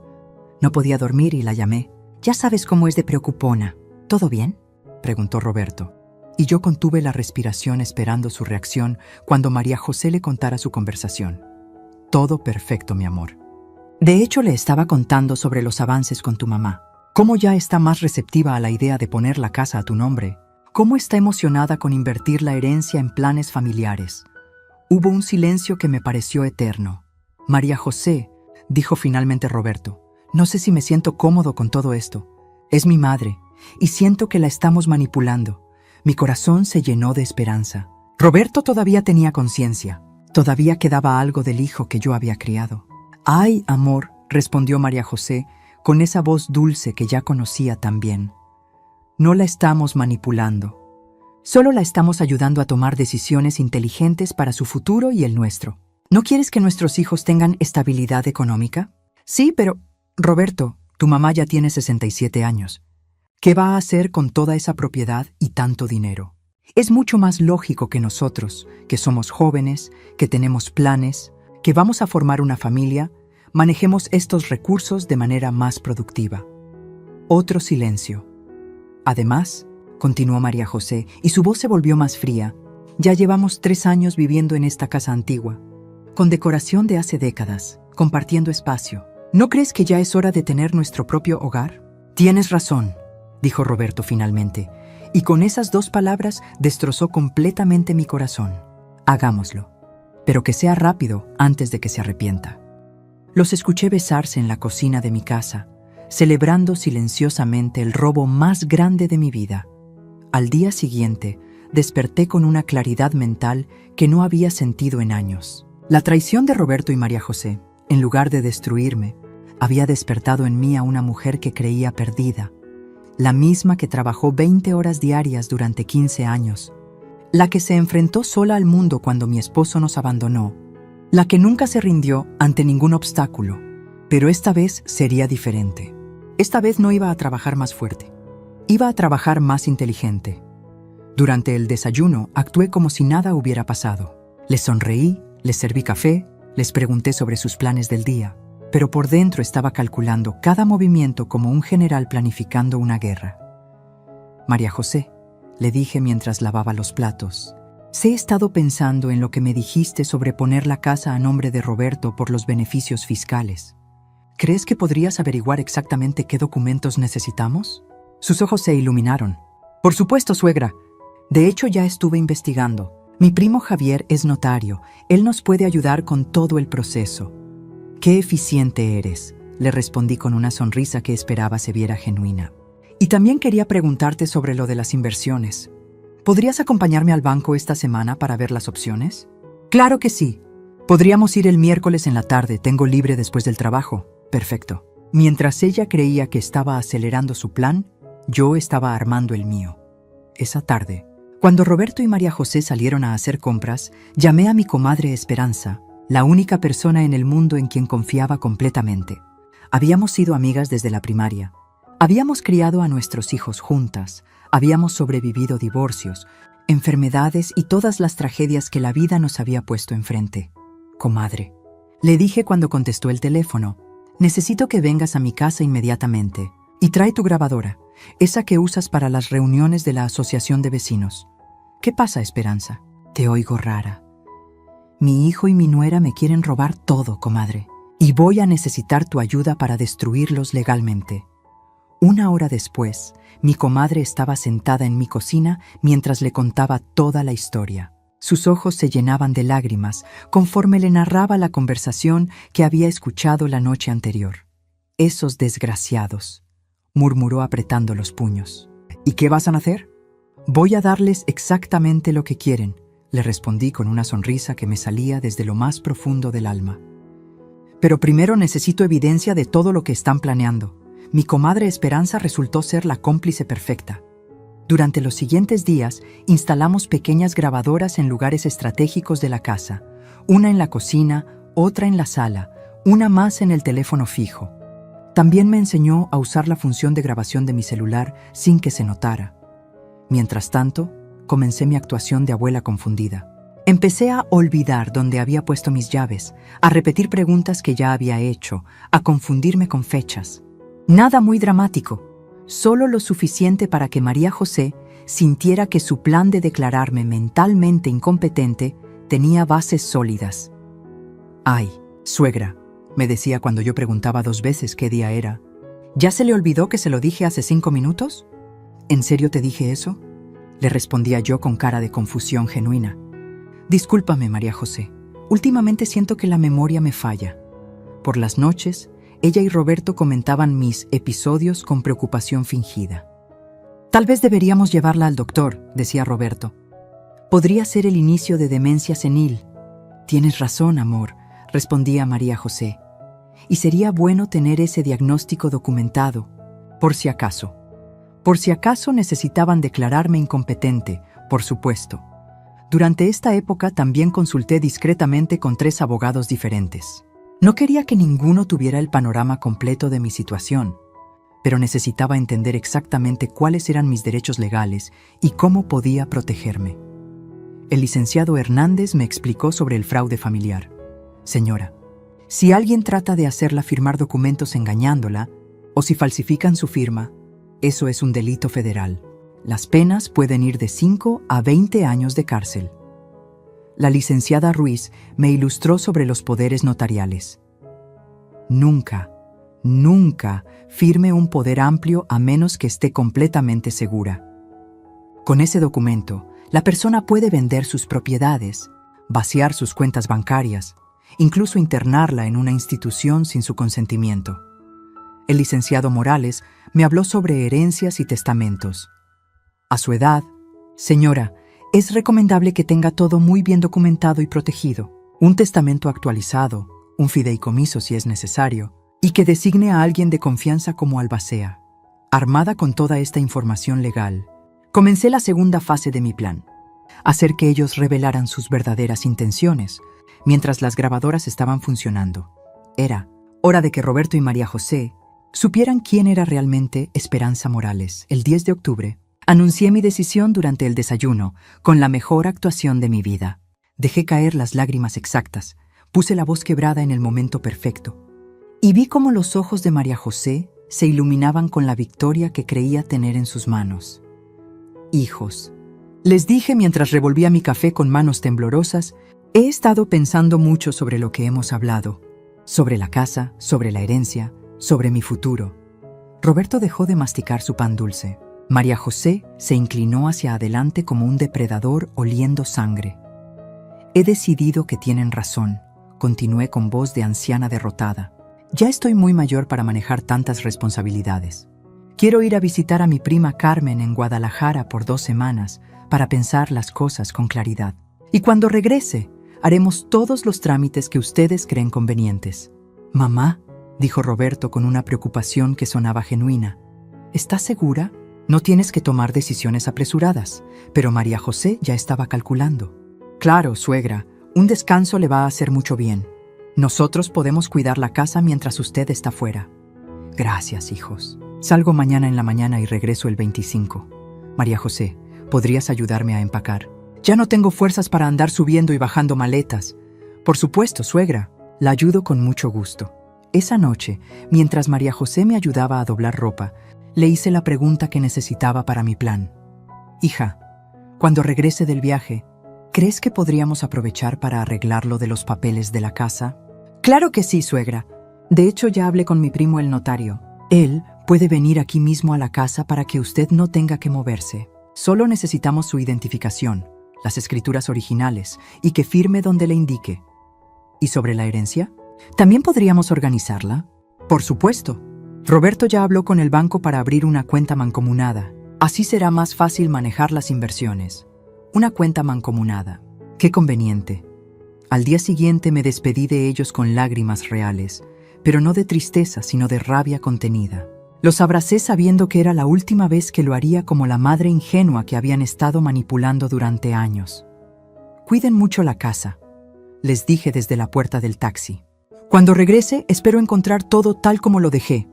No podía dormir y la llamé. Ya sabes cómo es de preocupona. ¿Todo bien?, preguntó Roberto. Y yo contuve la respiración esperando su reacción cuando María José le contara su conversación. Todo perfecto, mi amor. De hecho, le estaba contando sobre los avances con tu mamá. Cómo ya está más receptiva a la idea de poner la casa a tu nombre. Cómo está emocionada con invertir la herencia en planes familiares. Hubo un silencio que me pareció eterno. María José, dijo finalmente Roberto, no sé si me siento cómodo con todo esto. Es mi madre, y siento que la estamos manipulando. Mi corazón se llenó de esperanza. Roberto todavía tenía conciencia. Todavía quedaba algo del hijo que yo había criado. Ay, amor, respondió María José, con esa voz dulce que ya conocía tan bien. No la estamos manipulando. Solo la estamos ayudando a tomar decisiones inteligentes para su futuro y el nuestro. ¿No quieres que nuestros hijos tengan estabilidad económica? Sí, pero, Roberto, tu mamá ya tiene 67 años. ¿Qué va a hacer con toda esa propiedad y tanto dinero? Es mucho más lógico que nosotros, que somos jóvenes, que tenemos planes, que vamos a formar una familia, manejemos estos recursos de manera más productiva. Otro silencio. Además, continuó María José, y su voz se volvió más fría, ya llevamos 3 años viviendo en esta casa antigua, con decoración de hace décadas, compartiendo espacio. ¿No crees que ya es hora de tener nuestro propio hogar? Tienes razón, dijo Roberto finalmente, y con esas 2 palabras destrozó completamente mi corazón. Hagámoslo, pero que sea rápido antes de que se arrepienta. Los escuché besarse en la cocina de mi casa, celebrando silenciosamente el robo más grande de mi vida. Al día siguiente, desperté con una claridad mental que no había sentido en años. La traición de Roberto y María José, en lugar de destruirme, había despertado en mí a una mujer que creía perdida, la misma que trabajó 20 horas diarias durante 15 años, la que se enfrentó sola al mundo cuando mi esposo nos abandonó, la que nunca se rindió ante ningún obstáculo, pero esta vez sería diferente. Esta vez no iba a trabajar más fuerte, iba a trabajar más inteligente. Durante el desayuno actué como si nada hubiera pasado. Les sonreí, les serví café, les pregunté sobre sus planes del día. pero por dentro estaba calculando cada movimiento como un general planificando una guerra. María José, le dije mientras lavaba los platos, he estado pensando en lo que me dijiste sobre poner la casa a nombre de Roberto por los beneficios fiscales. ¿Crees que podrías averiguar exactamente qué documentos necesitamos? Sus ojos se iluminaron. Por supuesto, suegra. De hecho, ya estuve investigando. Mi primo Javier es notario. Él nos puede ayudar con todo el proceso. ¡Qué eficiente eres!, le respondí con una sonrisa que esperaba se viera genuina. Y también quería preguntarte sobre lo de las inversiones. ¿Podrías acompañarme al banco esta semana para ver las opciones? Claro que sí. Podríamos ir el miércoles en la tarde. Tengo libre después del trabajo. Perfecto. Mientras ella creía que estaba acelerando su plan, yo estaba armando el mío. Esa tarde, cuando Roberto y María José salieron a hacer compras, llamé a mi comadre Esperanza, la única persona en el mundo en quien confiaba completamente. Habíamos sido amigas desde la primaria. Habíamos criado a nuestros hijos juntas. Habíamos sobrevivido divorcios, enfermedades y todas las tragedias que la vida nos había puesto enfrente. Comadre, le dije cuando contestó el teléfono, necesito que vengas a mi casa inmediatamente y trae tu grabadora, esa que usas para las reuniones de la asociación de vecinos. ¿Qué pasa, Esperanza? Te oigo rara. Mi hijo y mi nuera me quieren robar todo, comadre, y voy a necesitar tu ayuda para destruirlos legalmente. Una hora después, mi comadre estaba sentada en mi cocina mientras le contaba toda la historia. Sus ojos se llenaban de lágrimas conforme le narraba la conversación que había escuchado la noche anterior. «Esos desgraciados», murmuró apretando los puños. «¿Y qué vas a hacer?» «Voy a darles exactamente lo que quieren», le respondí con una sonrisa que me salía desde lo más profundo del alma. «Pero primero necesito evidencia de todo lo que están planeando». Mi comadre Esperanza resultó ser la cómplice perfecta. Durante los siguientes días, instalamos pequeñas grabadoras en lugares estratégicos de la casa, una en la cocina, otra en la sala, una más en el teléfono fijo. También me enseñó a usar la función de grabación de mi celular sin que se notara. Mientras tanto, comencé mi actuación de abuela confundida. Empecé a olvidar dónde había puesto mis llaves, a repetir preguntas que ya había hecho, a confundirme con fechas. Nada muy dramático, solo lo suficiente para que María José sintiera que su plan de declararme mentalmente incompetente tenía bases sólidas. «Ay, suegra», me decía cuando yo preguntaba 2 veces qué día era. «¿Ya se le olvidó que se lo dije hace 5 minutos?» «¿En serio te dije eso?», le respondía yo con cara de confusión genuina. «Discúlpame, María José, últimamente siento que la memoria me falla». Por las noches, ella y Roberto comentaban mis episodios con preocupación fingida. «Tal vez deberíamos llevarla al doctor», decía Roberto. «Podría ser el inicio de demencia senil». «Tienes razón, amor», respondía María José. «Y sería bueno tener ese diagnóstico documentado, por si acaso». Por si acaso necesitaban declararme incompetente, por supuesto. Durante esta época también consulté discretamente con 3 abogados diferentes. No quería que ninguno tuviera el panorama completo de mi situación, pero necesitaba entender exactamente cuáles eran mis derechos legales y cómo podía protegerme. El licenciado Hernández me explicó sobre el fraude familiar. «Señora, si alguien trata de hacerla firmar documentos engañándola, o si falsifican su firma, eso es un delito federal. Las penas pueden ir de 5 a 20 años de cárcel». La licenciada Ruiz me ilustró sobre los poderes notariales. «Nunca, nunca firme un poder amplio a menos que esté completamente segura. Con ese documento, la persona puede vender sus propiedades, vaciar sus cuentas bancarias, incluso internarla en una institución sin su consentimiento». El licenciado Morales me habló sobre herencias y testamentos. A su edad, «Señora, es recomendable que tenga todo muy bien documentado y protegido, un testamento actualizado, un fideicomiso si es necesario, y que designe a alguien de confianza como albacea». Armada con toda esta información legal, comencé la segunda fase de mi plan, hacer que ellos revelaran sus verdaderas intenciones, mientras las grabadoras estaban funcionando. Era hora de que Roberto y María José supieran quién era realmente Esperanza Morales. El 10 de octubre, anuncié mi decisión durante el desayuno, con la mejor actuación de mi vida. Dejé caer las lágrimas exactas, puse la voz quebrada en el momento perfecto. y vi cómo los ojos de María José se iluminaban con la victoria que creía tener en sus manos. Hijos, les dije mientras revolvía mi café con manos temblorosas, he estado pensando mucho sobre lo que hemos hablado, sobre la casa, sobre la herencia, sobre mi futuro. Roberto dejó de masticar su pan dulce. María José se inclinó hacia adelante como un depredador oliendo sangre. He decidido que tienen razón, continué con voz de anciana derrotada. Ya estoy muy mayor para manejar tantas responsabilidades. Quiero ir a visitar a mi prima Carmen en Guadalajara por 2 semanas para pensar las cosas con claridad. Y cuando regrese, haremos todos los trámites que ustedes creen convenientes. Mamá, dijo Roberto con una preocupación que sonaba genuina. ¿Estás segura? No tienes que tomar decisiones apresuradas, pero María José ya estaba calculando. Claro, suegra, un descanso le va a hacer mucho bien. Nosotros podemos cuidar la casa mientras usted está fuera. Gracias, hijos. Salgo mañana en la mañana y regreso el 25. María José, ¿podrías ayudarme a empacar? Ya no tengo fuerzas para andar subiendo y bajando maletas. Por supuesto, suegra. La ayudo con mucho gusto. Esa noche, mientras María José me ayudaba a doblar ropa, le hice la pregunta que necesitaba para mi plan. Hija, cuando regrese del viaje, ¿crees que podríamos aprovechar para arreglar lo de los papeles de la casa? Claro que sí, suegra. De hecho, ya hablé con mi primo el notario. Él puede venir aquí mismo a la casa para que usted no tenga que moverse. Solo necesitamos su identificación, las escrituras originales, y que firme donde le indique. ¿Y sobre la herencia? ¿También podríamos organizarla? Por supuesto. Roberto ya habló con el banco para abrir una cuenta mancomunada. Así será más fácil manejar las inversiones. Una cuenta mancomunada. Qué conveniente. Al día siguiente me despedí de ellos con lágrimas reales, pero no de tristeza, sino de rabia contenida. Los abracé sabiendo que era la última vez que lo haría como la madre ingenua que habían estado manipulando durante años. Cuiden mucho la casa, les dije desde la puerta del taxi. Cuando regrese, espero encontrar todo tal como lo dejé.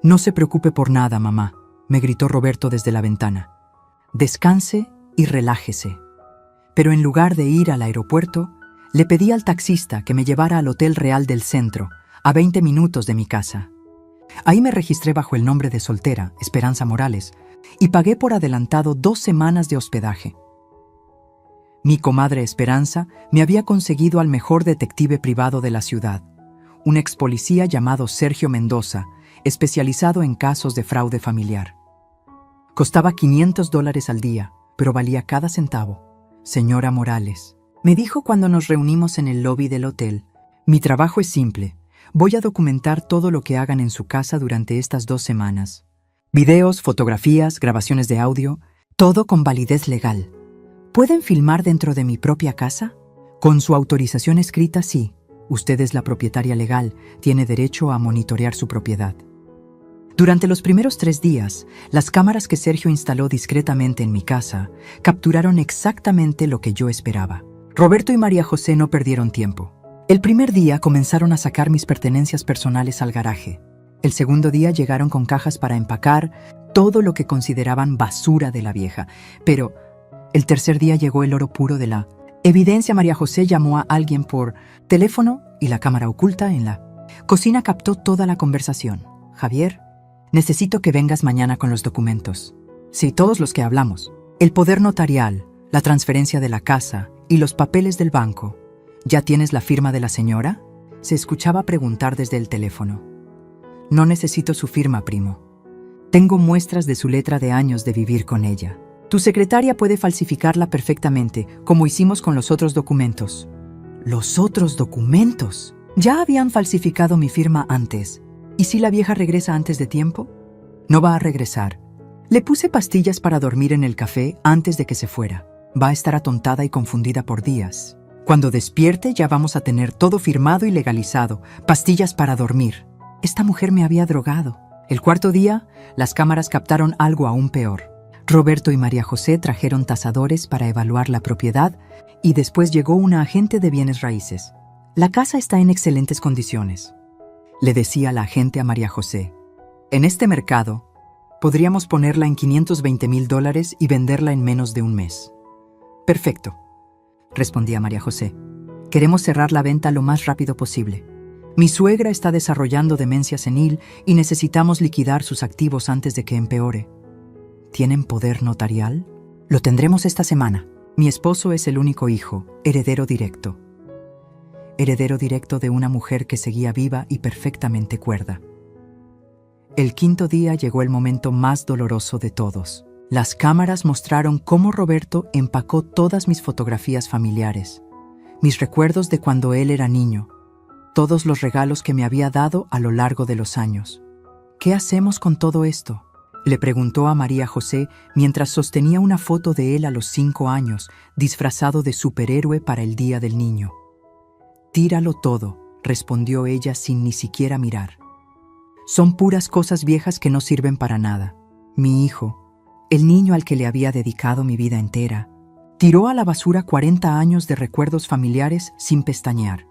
No se preocupe por nada, mamá, me gritó Roberto desde la ventana. Descanse y relájese. Pero en lugar de ir al aeropuerto, le pedí al taxista que me llevara al Hotel Real del Centro, a 20 minutos de mi casa. Ahí me registré bajo el nombre de soltera, Esperanza Morales, y pagué por adelantado 2 semanas de hospedaje. Mi comadre Esperanza me había conseguido al mejor detective privado de la ciudad, un ex policía llamado Sergio Mendoza, especializado en casos de fraude familiar. Costaba $500 al día, pero valía cada centavo. Señora Morales, me dijo cuando nos reunimos en el lobby del hotel, mi trabajo es simple. Voy a documentar todo lo que hagan en su casa durante estas 2 semanas. Videos, fotografías, grabaciones de audio, todo con validez legal. ¿Pueden filmar dentro de mi propia casa? Con su autorización escrita, sí. Usted es la propietaria legal, tiene derecho a monitorear su propiedad. Durante los primeros 3 días, las cámaras que Sergio instaló discretamente en mi casa capturaron exactamente lo que yo esperaba. Roberto y María José no perdieron tiempo. El primer día comenzaron a sacar mis pertenencias personales al garaje. El segundo día llegaron con cajas para empacar todo lo que consideraban basura de la vieja. Pero el tercer día llegó el oro puro de la evidencia. María José llamó a alguien por teléfono y la cámara oculta en la cocina captó toda la conversación. Javier, necesito que vengas mañana con los documentos. Sí, todos los que hablamos. El poder notarial, la transferencia de la casa y los papeles del banco. ¿Ya tienes la firma de la señora? Se escuchaba preguntar desde el teléfono. No necesito su firma, primo. Tengo muestras de su letra de años de vivir con ella. Tu secretaria puede falsificarla perfectamente, como hicimos con los otros documentos. ¿Los otros documentos? Ya habían falsificado mi firma antes. ¿Y si la vieja regresa antes de tiempo? No va a regresar. Le puse pastillas para dormir en el café antes de que se fuera. Va a estar atontada y confundida por días. Cuando despierte ya vamos a tener todo firmado y legalizado. Pastillas para dormir. Esta mujer me había drogado. El cuarto día, las cámaras captaron algo aún peor. Roberto y María José trajeron tasadores para evaluar la propiedad y después llegó una agente de bienes raíces. La casa está en excelentes condiciones, le decía la agente a María José. En este mercado, podríamos ponerla en $520,000 y venderla en menos de un mes. Perfecto, respondía María José. Queremos cerrar la venta lo más rápido posible. Mi suegra está desarrollando demencia senil y necesitamos liquidar sus activos antes de que empeore. ¿Tienen poder notarial? Lo tendremos esta semana. Mi esposo es el único hijo, heredero directo. Heredero directo de una mujer que seguía viva y perfectamente cuerda. El quinto día llegó el momento más doloroso de todos. Las cámaras mostraron cómo Roberto empacó todas mis fotografías familiares, mis recuerdos de cuando él era niño, todos los regalos que me había dado a lo largo de los años. ¿Qué hacemos con todo esto?, le preguntó a María José mientras sostenía una foto de él a los 5 años, disfrazado de superhéroe para el Día del Niño. «Tíralo todo», respondió ella sin ni siquiera mirar. «Son puras cosas viejas que no sirven para nada. Mi hijo, el niño al que le había dedicado mi vida entera, tiró a la basura 40 años de recuerdos familiares sin pestañear.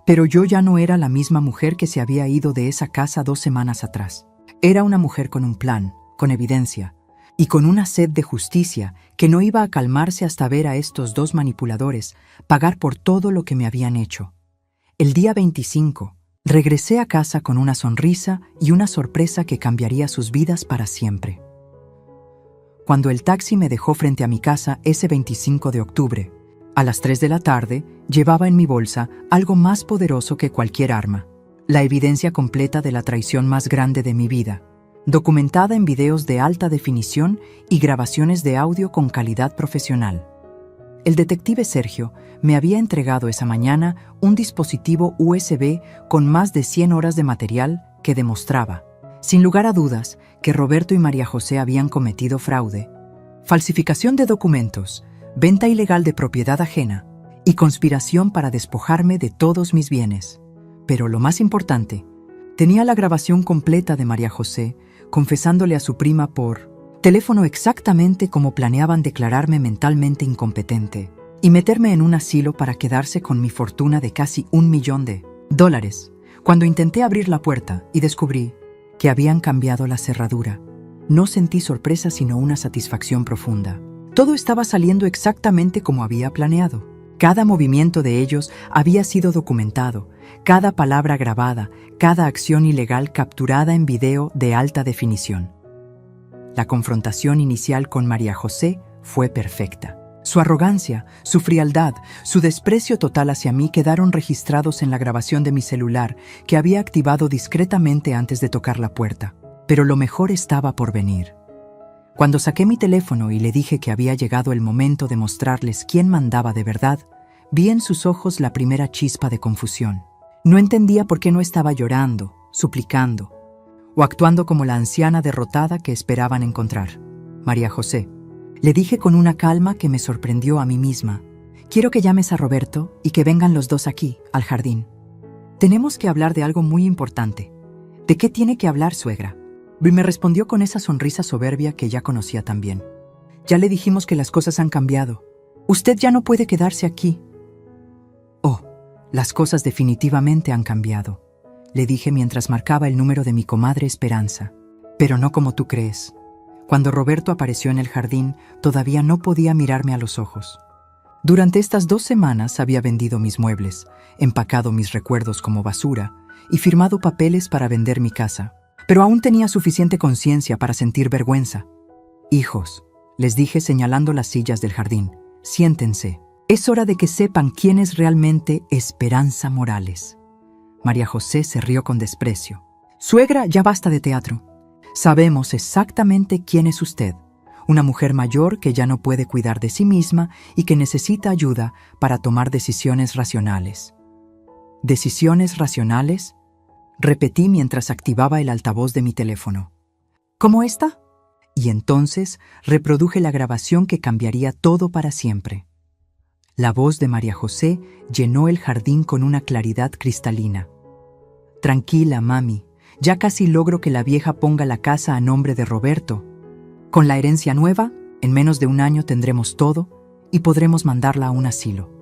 Pero yo ya no era la misma mujer que se había ido de esa casa 2 semanas atrás. Era una mujer con un plan, con evidencia, y con una sed de justicia que no iba a calmarse hasta ver a estos 2 manipuladores pagar por todo lo que me habían hecho. El día 25, regresé a casa con una sonrisa y una sorpresa que cambiaría sus vidas para siempre. Cuando el taxi me dejó frente a mi casa ese 25 de octubre, a las 3 de la tarde, llevaba en mi bolsa algo más poderoso que cualquier arma: la evidencia completa de la traición más grande de mi vida, documentada en videos de alta definición y grabaciones de audio con calidad profesional. El detective Sergio me había entregado esa mañana un dispositivo USB con más de 100 horas de material que demostraba, sin lugar a dudas, que Roberto y María José habían cometido fraude, falsificación de documentos, venta ilegal de propiedad ajena y conspiración para despojarme de todos mis bienes. Pero lo más importante, tenía la grabación completa de María José confesándole a su prima por teléfono exactamente cómo planeaban declararme mentalmente incompetente y meterme en un asilo para quedarse con mi fortuna de casi $1 millón. Cuando intenté abrir la puerta y descubrí que habían cambiado la cerradura, no sentí sorpresa sino una satisfacción profunda. Todo estaba saliendo exactamente como había planeado. Cada movimiento de ellos había sido documentado, cada palabra grabada, cada acción ilegal capturada en video de alta definición. La confrontación inicial con María José fue perfecta. Su arrogancia, su frialdad, su desprecio total hacia mí quedaron registrados en la grabación de mi celular que había activado discretamente antes de tocar la puerta. Pero lo mejor estaba por venir. Cuando saqué mi teléfono y le dije que había llegado el momento de mostrarles quién mandaba de verdad, vi en sus ojos la primera chispa de confusión. No entendía por qué no estaba llorando, suplicando, o actuando como la anciana derrotada que esperaban encontrar. María José, le dije con una calma que me sorprendió a mí misma. Quiero que llames a Roberto y que vengan los 2 aquí, al jardín. Tenemos que hablar de algo muy importante. ¿De qué tiene que hablar, suegra? Y me respondió con esa sonrisa soberbia que ya conocía tan bien. Ya le dijimos que las cosas han cambiado. Usted ya no puede quedarse aquí. Oh, las cosas definitivamente han cambiado, le dije mientras marcaba el número de mi comadre Esperanza. Pero no como tú crees. Cuando Roberto apareció en el jardín, todavía no podía mirarme a los ojos. Durante estas 2 semanas había vendido mis muebles, empacado mis recuerdos como basura y firmado papeles para vender mi casa. Pero aún tenía suficiente conciencia para sentir vergüenza. «Hijos», les dije señalando las sillas del jardín, «siéntense. Es hora de que sepan quién es realmente Esperanza Morales». María José se rió con desprecio. «Suegra, ya basta de teatro. Sabemos exactamente quién es usted. Una mujer mayor que ya no puede cuidar de sí misma y que necesita ayuda para tomar decisiones racionales». «¿Decisiones racionales?», repetí mientras activaba el altavoz de mi teléfono. ¿Cómo está? Y entonces reproduje la grabación que cambiaría todo para siempre. La voz de María José llenó el jardín con una claridad cristalina. «Tranquila, mami, ya casi logro que la vieja ponga la casa a nombre de Roberto. Con la herencia nueva, en menos de 1 año tendremos todo y podremos mandarla a un asilo».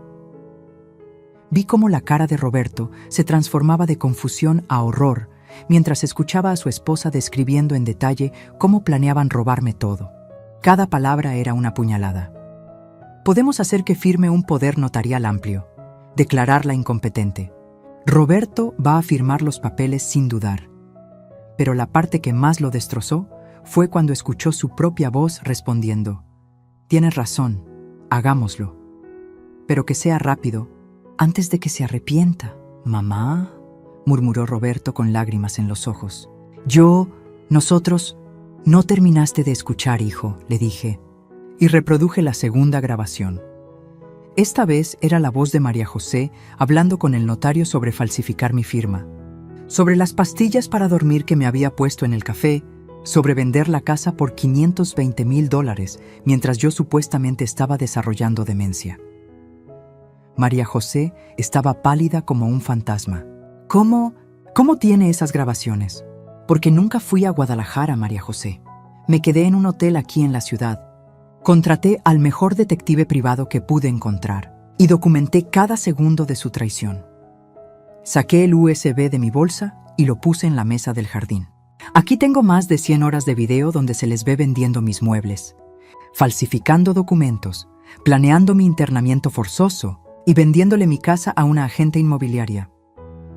Vi cómo la cara de Roberto se transformaba de confusión a horror mientras escuchaba a su esposa describiendo en detalle cómo planeaban robarme todo. Cada palabra era una puñalada. «Podemos hacer que firme un poder notarial amplio, declararla incompetente, Roberto va a firmar los papeles sin dudar. Pero la parte que más lo destrozó fue cuando escuchó su propia voz respondiendo: «Tienes razón, hagámoslo. Pero que sea rápido, antes de que se arrepienta». «Mamá», murmuró Roberto con lágrimas en los ojos. «Nosotros...» «No terminaste de escuchar, hijo», le dije, y reproduje la segunda grabación. Esta vez era la voz de María José hablando con el notario sobre falsificar mi firma, sobre las pastillas para dormir que me había puesto en el café, sobre vender la casa por $520,000 mientras yo supuestamente estaba desarrollando demencia. María José estaba pálida como un fantasma. ¿Cómo tiene esas grabaciones? Porque nunca fui a Guadalajara, María José. Me quedé en un hotel aquí en la ciudad. Contraté al mejor detective privado que pude encontrar y documenté cada segundo de su traición. Saqué el USB de mi bolsa y lo puse en la mesa del jardín. Aquí tengo más de 100 horas de video donde se les ve vendiendo mis muebles, falsificando documentos, planeando mi internamiento forzoso y vendiéndole mi casa a una agente inmobiliaria.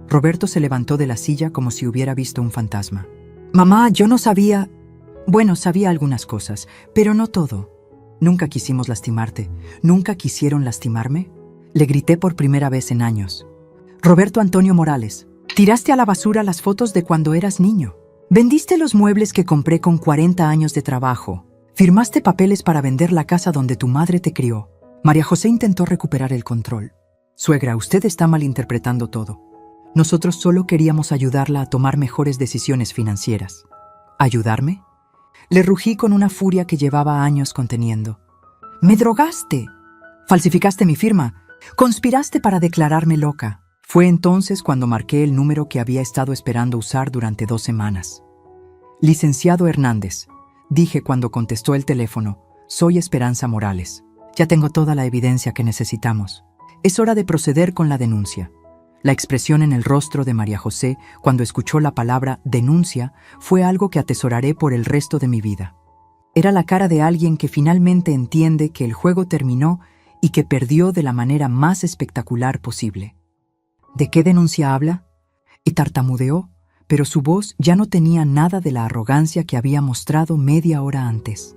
Roberto se levantó de la silla como si hubiera visto un fantasma. «Mamá, yo no sabía...» «Bueno, sabía algunas cosas, pero no todo. Nunca quisimos lastimarte. ¿Nunca quisieron lastimarme?», le grité por primera vez en años. «Roberto Antonio Morales, tiraste a la basura las fotos de cuando eras niño. Vendiste los muebles que compré con 40 años de trabajo. Firmaste papeles para vender la casa donde tu madre te crió». María José intentó recuperar el control. «Suegra, usted está malinterpretando todo. Nosotros solo queríamos ayudarla a tomar mejores decisiones financieras». «¿Ayudarme?», le rugí con una furia que llevaba años conteniendo. «¡Me drogaste! Falsificaste mi firma. Conspiraste para declararme loca». Fue entonces cuando marqué el número que había estado esperando usar durante 2 semanas. «Licenciado Hernández», dije cuando contestó el teléfono, «soy Esperanza Morales. Ya tengo toda la evidencia que necesitamos. Es hora de proceder con la denuncia». La expresión en el rostro de María José cuando escuchó la palabra denuncia fue algo que atesoraré por el resto de mi vida. Era la cara de alguien que finalmente entiende que el juego terminó y que perdió de la manera más espectacular posible. «¿De qué denuncia habla?», y tartamudeó, pero su voz ya no tenía nada de la arrogancia que había mostrado media hora antes.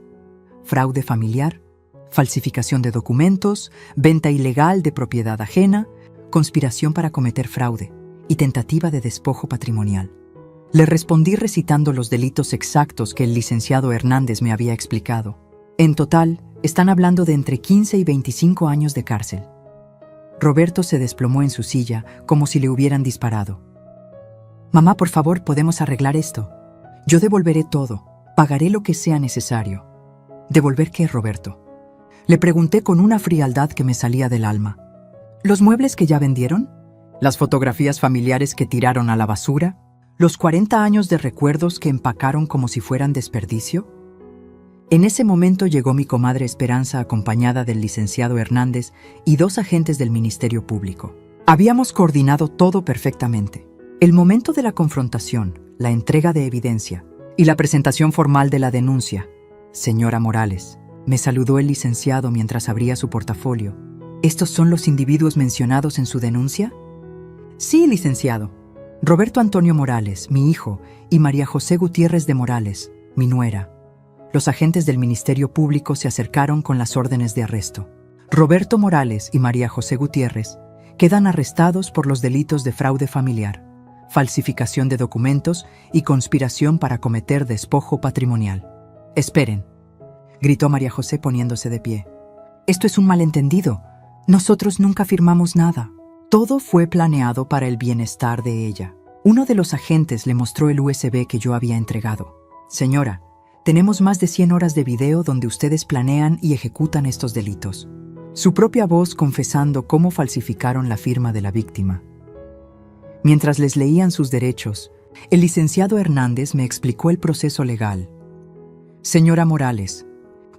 «Fraude familiar, falsificación de documentos, venta ilegal de propiedad ajena, conspiración para cometer fraude y tentativa de despojo patrimonial». Le respondí recitando los delitos exactos que el licenciado Hernández me había explicado. En total, están hablando de entre 15 y 25 años de cárcel. Roberto se desplomó en su silla como si le hubieran disparado. «Mamá, por favor, podemos arreglar esto. Yo devolveré todo, pagaré lo que sea necesario». «¿Devolver qué, Roberto?», le pregunté con una frialdad que me salía del alma. ¿Los muebles que ya vendieron? ¿Las fotografías familiares que tiraron a la basura? ¿Los 40 años de recuerdos que empacaron como si fueran desperdicio? En ese momento llegó mi comadre Esperanza acompañada del licenciado Hernández y 2 agentes del Ministerio Público. Habíamos coordinado todo perfectamente. El momento de la confrontación, la entrega de evidencia y la presentación formal de la denuncia. «Señora Morales», me saludó el licenciado mientras abría su portafolio. «¿Estos son los individuos mencionados en su denuncia?». «Sí, licenciado. Roberto Antonio Morales, mi hijo, y María José Gutiérrez de Morales, mi nuera». Los agentes del Ministerio Público se acercaron con las órdenes de arresto. Roberto Morales y María José Gutiérrez quedan arrestados por los delitos de fraude familiar, falsificación de documentos y conspiración para cometer despojo patrimonial. «Esperen», gritó María José poniéndose de pie. «Esto es un malentendido. Nosotros nunca firmamos nada. Todo fue planeado para el bienestar de ella». Uno de los agentes le mostró el USB que yo había entregado. «Señora, tenemos más de 100 horas de video donde ustedes planean y ejecutan estos delitos». Su propia voz confesando cómo falsificaron la firma de la víctima. Mientras les leían sus derechos, el licenciado Hernández me explicó el proceso legal. «Señora Morales,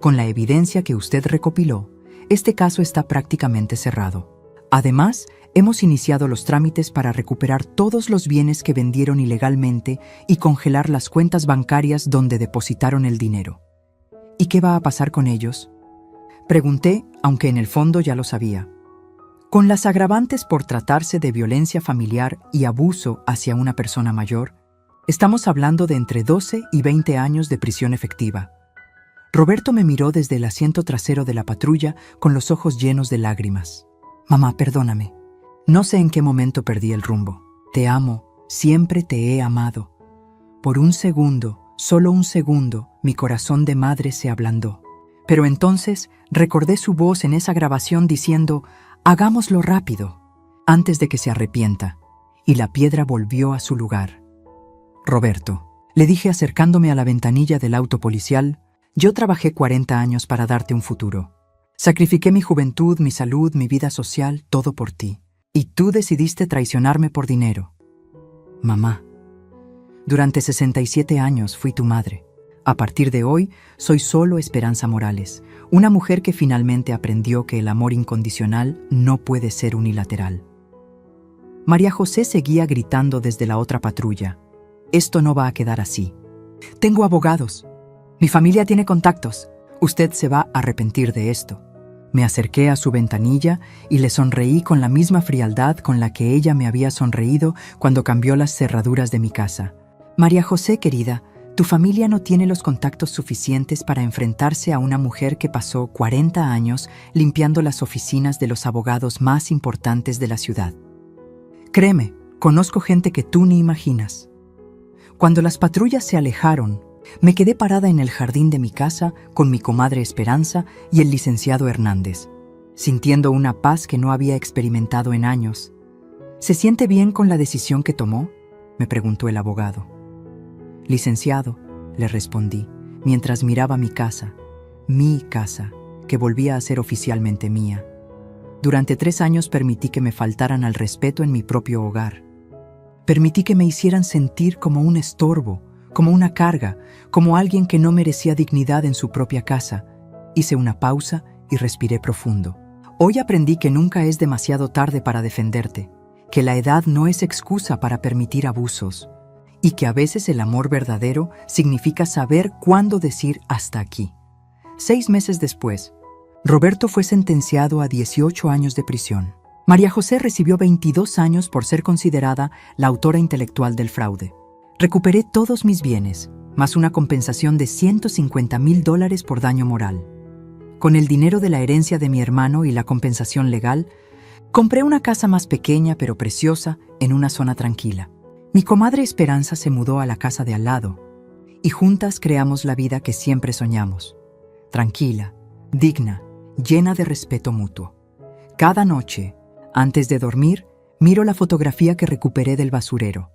con la evidencia que usted recopiló, este caso está prácticamente cerrado. Además, hemos iniciado los trámites para recuperar todos los bienes que vendieron ilegalmente y congelar las cuentas bancarias donde depositaron el dinero». «¿Y qué va a pasar con ellos?», pregunté, aunque en el fondo ya lo sabía. Con las agravantes por tratarse de violencia familiar y abuso hacia una persona mayor, estamos hablando de entre 12 y 20 años de prisión efectiva. Roberto me miró desde el asiento trasero de la patrulla con los ojos llenos de lágrimas. Mamá, perdóname. No sé en qué momento perdí el rumbo. Te amo, siempre te he amado. Por un segundo, solo un segundo, mi corazón de madre se ablandó. Pero entonces recordé su voz en esa grabación diciendo: hagámoslo rápido, antes de que se arrepienta. Y la piedra volvió a su lugar. Roberto, le dije acercándome a la ventanilla del auto policial, yo trabajé 40 años para darte un futuro. Sacrifiqué mi juventud, mi salud, mi vida social, todo por ti. Y tú decidiste traicionarme por dinero. Mamá, durante 67 años fui tu madre. A partir de hoy, soy solo Esperanza Morales, una mujer que finalmente aprendió que el amor incondicional no puede ser unilateral. María José seguía gritando desde la otra patrulla: esto no va a quedar así. Tengo abogados. Mi familia tiene contactos. Usted se va a arrepentir de esto. Me acerqué a su ventanilla y le sonreí con la misma frialdad con la que ella me había sonreído cuando cambió las cerraduras de mi casa. María José, querida, tu familia no tiene los contactos suficientes para enfrentarse a una mujer que pasó 40 años limpiando las oficinas de los abogados más importantes de la ciudad. Créeme, conozco gente que tú ni imaginas. Cuando las patrullas se alejaron, me quedé parada en el jardín de mi casa con mi comadre Esperanza y el licenciado Hernández, sintiendo una paz que no había experimentado en años. ¿Se siente bien con la decisión que tomó?, me preguntó el abogado. Licenciado, le respondí, mientras miraba mi casa, que volvía a ser oficialmente mía. Durante 3 años permití que me faltaran al respeto en mi propio hogar. Permití que me hicieran sentir como un estorbo, como una carga, como alguien que no merecía dignidad en su propia casa. Hice una pausa y respiré profundo. Hoy aprendí que nunca es demasiado tarde para defenderte, que la edad no es excusa para permitir abusos, y que a veces el amor verdadero significa saber cuándo decir hasta aquí. 6 meses después, Roberto fue sentenciado a 18 años de prisión. María José recibió 22 años por ser considerada la autora intelectual del fraude. Recuperé todos mis bienes, más una compensación de $150,000 por daño moral. Con el dinero de la herencia de mi hermano y la compensación legal, compré una casa más pequeña pero preciosa en una zona tranquila. Mi comadre Esperanza se mudó a la casa de al lado y juntas creamos la vida que siempre soñamos. Tranquila, digna, llena de respeto mutuo. Cada noche, antes de dormir, miro la fotografía que recuperé del basurero.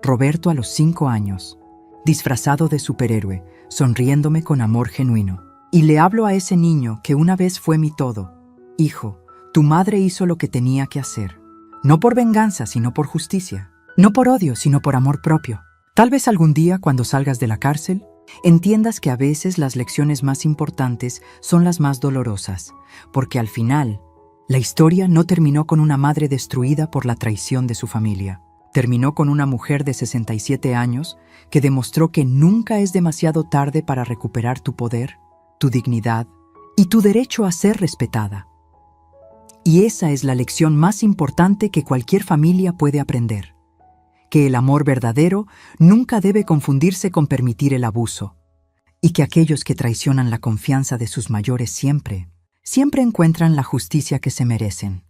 Roberto a los 5 años, disfrazado de superhéroe, sonriéndome con amor genuino. Y le hablo a ese niño que una vez fue mi todo. Hijo, tu madre hizo lo que tenía que hacer. No por venganza, sino por justicia. No por odio, sino por amor propio. Tal vez algún día, cuando salgas de la cárcel, entiendas que a veces las lecciones más importantes son las más dolorosas, porque al final, la historia no terminó con una madre destruida por la traición de su familia. Terminó con una mujer de 67 años que demostró que nunca es demasiado tarde para recuperar tu poder, tu dignidad y tu derecho a ser respetada. Y esa es la lección más importante que cualquier familia puede aprender. Que el amor verdadero nunca debe confundirse con permitir el abuso, y que aquellos que traicionan la confianza de sus mayores siempre encuentran la justicia que se merecen.